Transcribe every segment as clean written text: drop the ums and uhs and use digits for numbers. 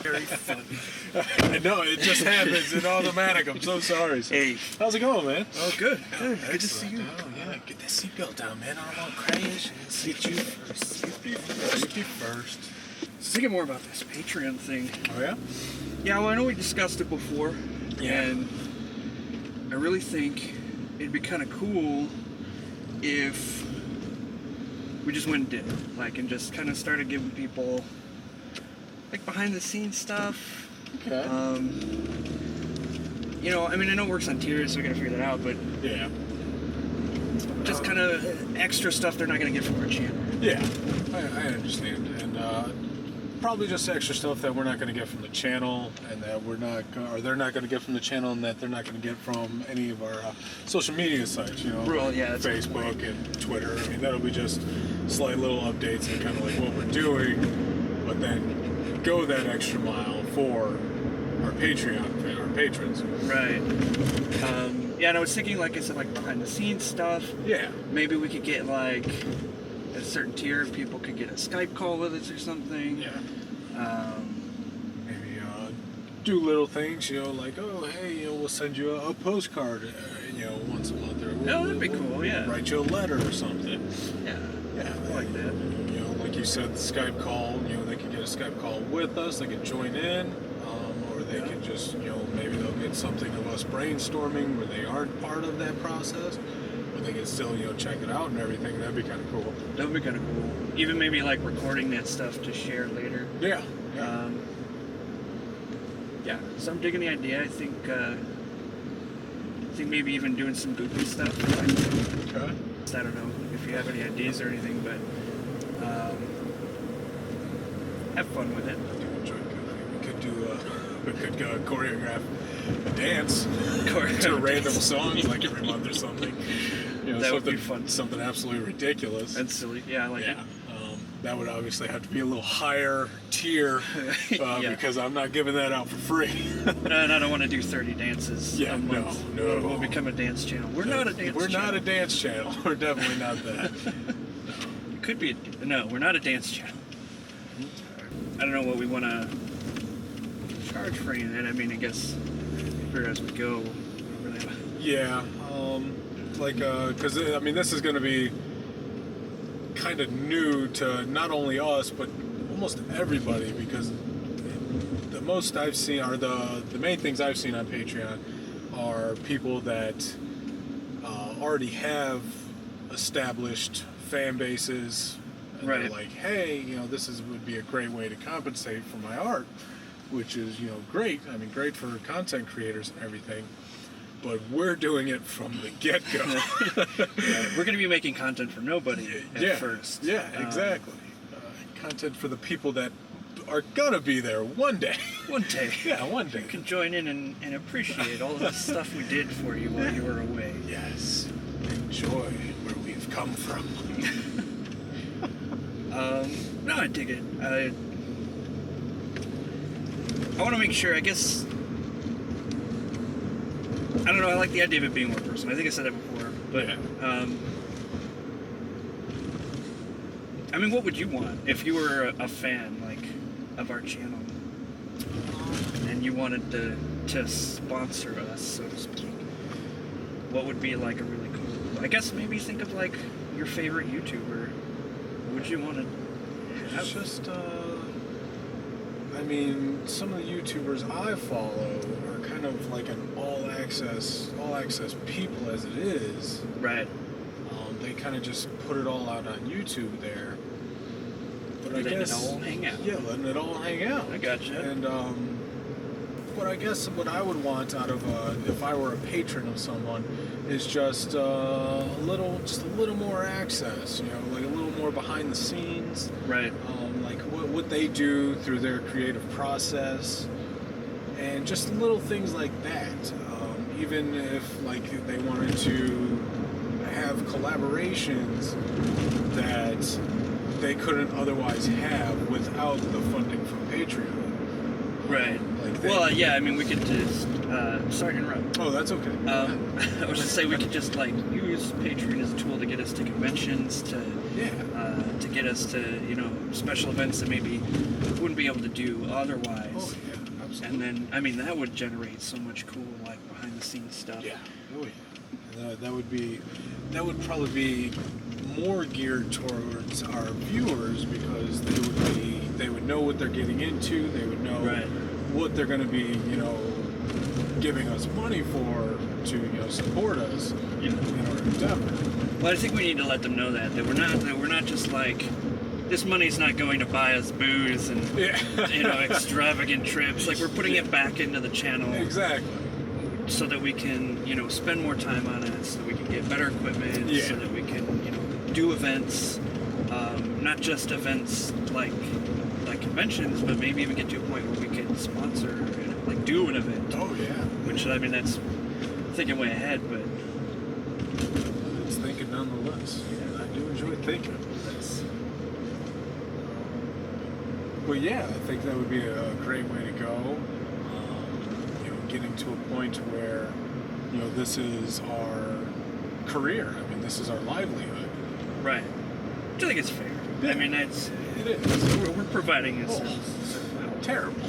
Very funny. I know, it just happens in automatic. I'm so sorry. So, Hey. how's it going, man? Oh, good. Good. Good to see you. Oh, yeah. Get that seatbelt down, man. I don't want to crash. Get you first. Safety first. Thinking more about this Patreon thing. Oh, yeah? Yeah, well, I know we discussed it before. Yeah. And I really think it'd be kind of cool if we just went and did it. Like, and just kind of started giving people, like, behind-the-scenes stuff. Okay. You know, I mean, I know it works on tiers, so we gotta figure that out, but Yeah. just kind of extra stuff they're not gonna get from our channel. Yeah, I understand. And probably just extra stuff that we're not going to get from the channel, and that they're not going to get from the channel, and that they're not going to get from any of our social media sites, you know, Well, yeah, that's Facebook and Twitter. I mean, that'll be just slight little updates and kind of like what we're doing, but then go that extra mile for our Patreon, our patrons. Right. Yeah, and I was thinking, like I said, like behind-the-scenes stuff. Yeah. Maybe we could get, like, a certain tier, people could get a Skype call with us or something. Yeah. Maybe do little things, you know, like, oh, hey, you know, we'll send you a postcard, you know, once a month, or that'd be cool, yeah. Write you a letter or something. Yeah. Yeah, I like that. You know, like you said, the Skype call, you know, they could get a Skype call with us, they could join in, or they could just, you know, maybe they'll get something of us brainstorming where they aren't part of that process. They can still, you know, check it out and everything. That'd be kind of cool. That would be kind of cool. Even maybe like recording that stuff to share later. Yeah. Yeah. So I'm digging the idea. I think maybe even doing some goofy stuff. Like, Okay. I don't know if you have any ideas or anything, but have fun with it. We could choreograph a dance Choreograph to a random dance. songs like every month or something. You know, That would something, be fun. Something absolutely ridiculous. That's silly. Yeah, I like it. That would obviously have to be a little higher tier Yeah. because I'm not giving that out for free. And I don't want to do 30 dances a month. No. We'll become a dance channel. We're not a dance channel. We're not a dance channel. We're definitely not that. It could be. No, we're not a dance channel. I don't know what we want to charge for any of that. I mean, I guess figure as we go. Really. Yeah, because I mean, this is going to be kind of new to not only us, but almost everybody, because the most I've seen, or the main things I've seen on Patreon are people that already have established fan bases, and Right. they're like, hey, you know, would be a great way to compensate for my art, which is, you know, great. I mean, great for content creators and everything. But we're doing it from the get-go. We're going to be making content for nobody at first. Yeah, exactly. Content for the people that are going to be there one day. One day. Yeah, one day. You can join in and appreciate all of the stuff we did for you while you were away. Yes. Enjoy where we've come from. No, I dig it. I want to make sure, I guess, I don't know, I like the idea of it being one person. I think I said that before, but, Yeah. I mean, what would you want if you were a fan, like, of our channel, and you wanted to sponsor us, so to speak? What would be, like, a really cool, I guess maybe think of, like, your favorite YouTuber. What would you want to have? It's just, I mean, some of the YouTubers I follow are kind of like an all access people as it is. Right. They kind of just put it all out on YouTube there. But Letting it all hang out. Yeah, letting it all hang out. I gotcha. And but I guess what I would want out of if I were a patron of someone is just a little more access. You know, like a little more behind the scenes. Right. Like what they do through their creative process, and just little things like that. Even if like they wanted to have collaborations that they couldn't otherwise have without the funding from Patreon. Right. Like Well, yeah, I mean, we could just, sorry to interrupt. Oh, that's okay. I was just say we could just, like, use Patreon as a tool to get us to conventions, to get us to, you know, special events that maybe wouldn't be able to do otherwise. Oh yeah, absolutely. And then, I mean, that would generate so much cool, like, behind-the-scenes stuff. Yeah. Oh yeah. That would probably be more geared towards our viewers because they would know what they're getting into. They would know Right. what they're going to be, giving us money for to support us Yeah. in our endeavor. Well, I think we need to let them know that we're not just like, this money's not going to buy us booze and Yeah. extravagant trips. Like, we're putting it back into the channel Exactly. so that we can spend more time on it, so that we can get better equipment, Yeah. so that we can do events, not just events like conventions, but maybe even get to a point where we can sponsor and like do an event. Oh yeah. Which, I mean, that's thinking way ahead, but It's thinking nonetheless. I do enjoy thinking. that's But yeah, I think that would be a great way to go. Getting to a point where, this is our career. I mean, this is our livelihood. right. Which I think it's fair. Yeah. I mean, It is. we're providing a Oh, service. terrible.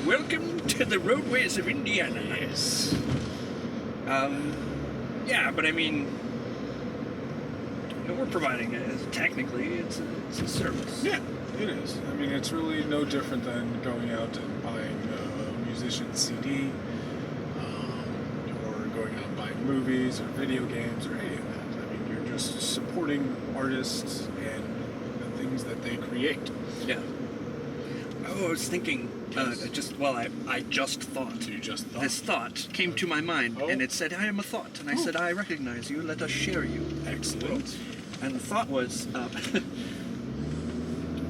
Welcome to the roadways of Indiana. Yes. Yeah, but I mean, we're providing it. Technically, it's a service. Yeah, it is. I mean, it's really no different than going out and buying a musician's CD, or going out and buying movies or video games or any of that. I mean, you're just supporting artists and the things that they create. Yeah. Oh, I was thinking. Yes. I just thought. You just thought. This thought came to my mind, Oh. and it said, "I am a thought," and I Oh. said, "I recognize you. Let us share you." Excellent. And the thought was,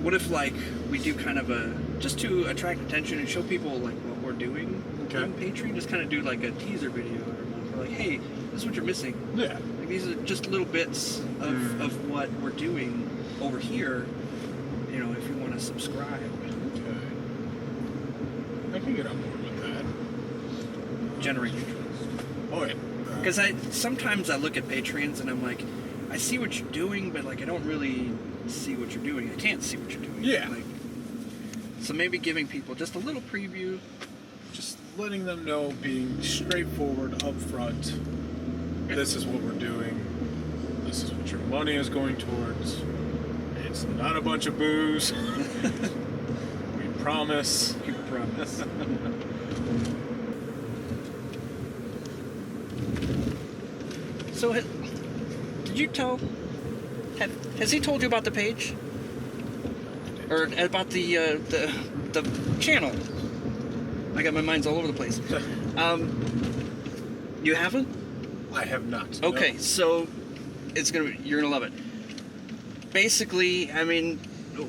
what if like we do kind of just to attract attention and show people like what we're doing Okay. on Patreon, just kind of do like a teaser video or like, hey, this is what you're missing. Yeah. Like, these are just little bits of what we're doing over here. If you want to subscribe. Okay. I can get on board with that. Generate interest. Oh yeah. Because sometimes I look at Patreons and I'm like, I see what you're doing, but like I don't really see what you're doing. I can't see what you're doing. Yeah. Like, so maybe giving people just a little preview. Just letting them know, being straightforward, upfront. This is what we're doing. This is what your money is going towards. It's not a bunch of booze. We promise. You promise. So, did you tell? Has he told you about the page, or about the channel? I got my mind's all over the place. You haven't? I have not. Okay, No. so you're gonna love it. Basically, I mean,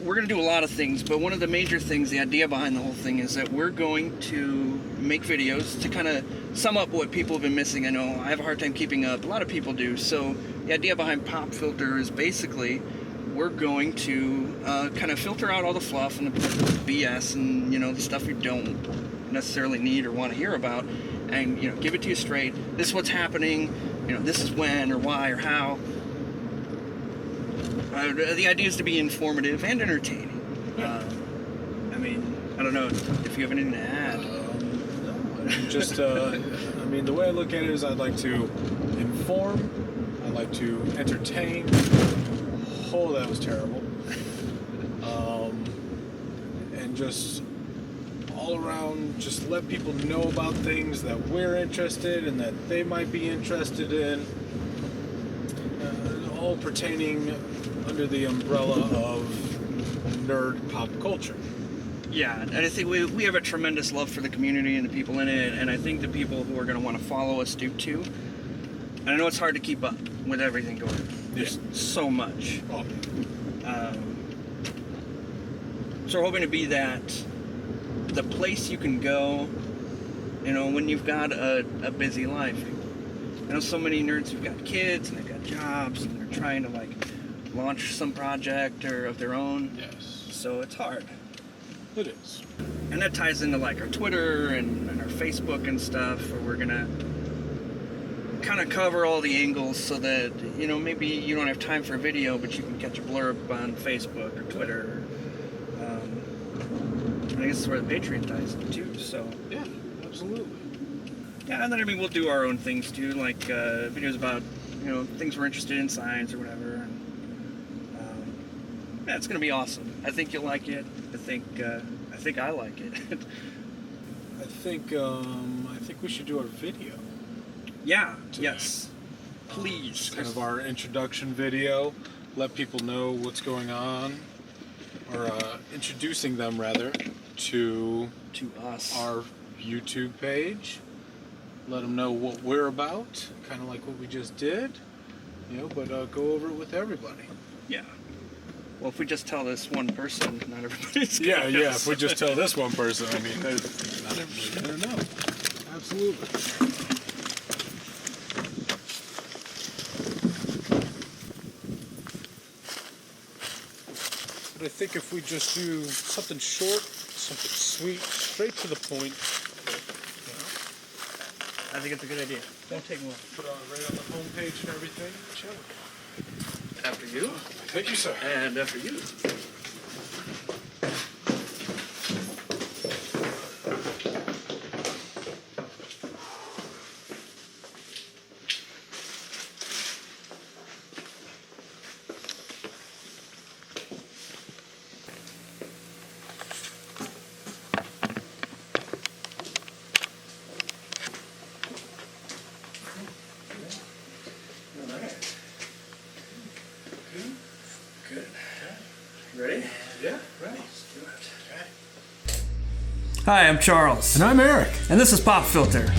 we're gonna do a lot of things, but one of the major things, the idea behind the whole thing, is that we're going to make videos to kind of sum up what people have been missing. I know I have a hard time keeping up. A lot of people do. So the idea behind Pop Filter is basically we're going to kind of filter out all the fluff and the BS and the stuff you don't necessarily need or want to hear about, and give it to you straight. This is what's happening. This is when or why or how. The idea is to be informative and entertaining. Yeah. I mean, I don't know if you have anything to add. No, just, I mean, the way I look at it is I'd like to inform, I'd like to entertain. Oh, that was terrible. And just all around, just let people know about things that we're interested in, that they might be interested in. All pertaining under the umbrella of nerd pop culture. Yeah, and I think we have a tremendous love for the community and the people in it, and I think the people who are going to want to follow us do too. And I know it's hard to keep up with everything going on. There's so much. Oh. So we're hoping to be the place you can go, when you've got a busy life. I know so many nerds who've got kids and they've got jobs and they're trying to launch some project or of their own. Yes. So it's hard. It is. And that ties into our Twitter and our Facebook and stuff, where we're gonna kind of cover all the angles so that maybe you don't have time for a video, but you can catch a blurb on Facebook or Twitter. this is where the Patreon ties in too. So Yeah, absolutely. yeah, and then I mean we'll do our own things too, like videos about things we're interested in, science or whatever. And yeah, it's gonna be awesome. I think you'll like it. I think I like it. I think we should do our video. Yeah. Today. Yes. Please. Just kind of our introduction video. Let people know what's going on, or introducing them rather to us. Our YouTube page. Let them know what we're about, kind of like what we just did. But go over it with everybody. Yeah. Well, if we just tell this one person, not everybody's gonna Yeah. know. If we just tell this one person, I mean, not everybody's gonna know. Absolutely. But I think if we just do something short, something sweet, straight to the point, I think it's a good idea. Don't take long. put on right on the homepage and everything, chill. After you. Thank you, sir. And after you. Good. Ready? Yeah, ready. Let's do it. Okay. Hi, I'm Charles. And I'm Eric. And this is Pop Filter.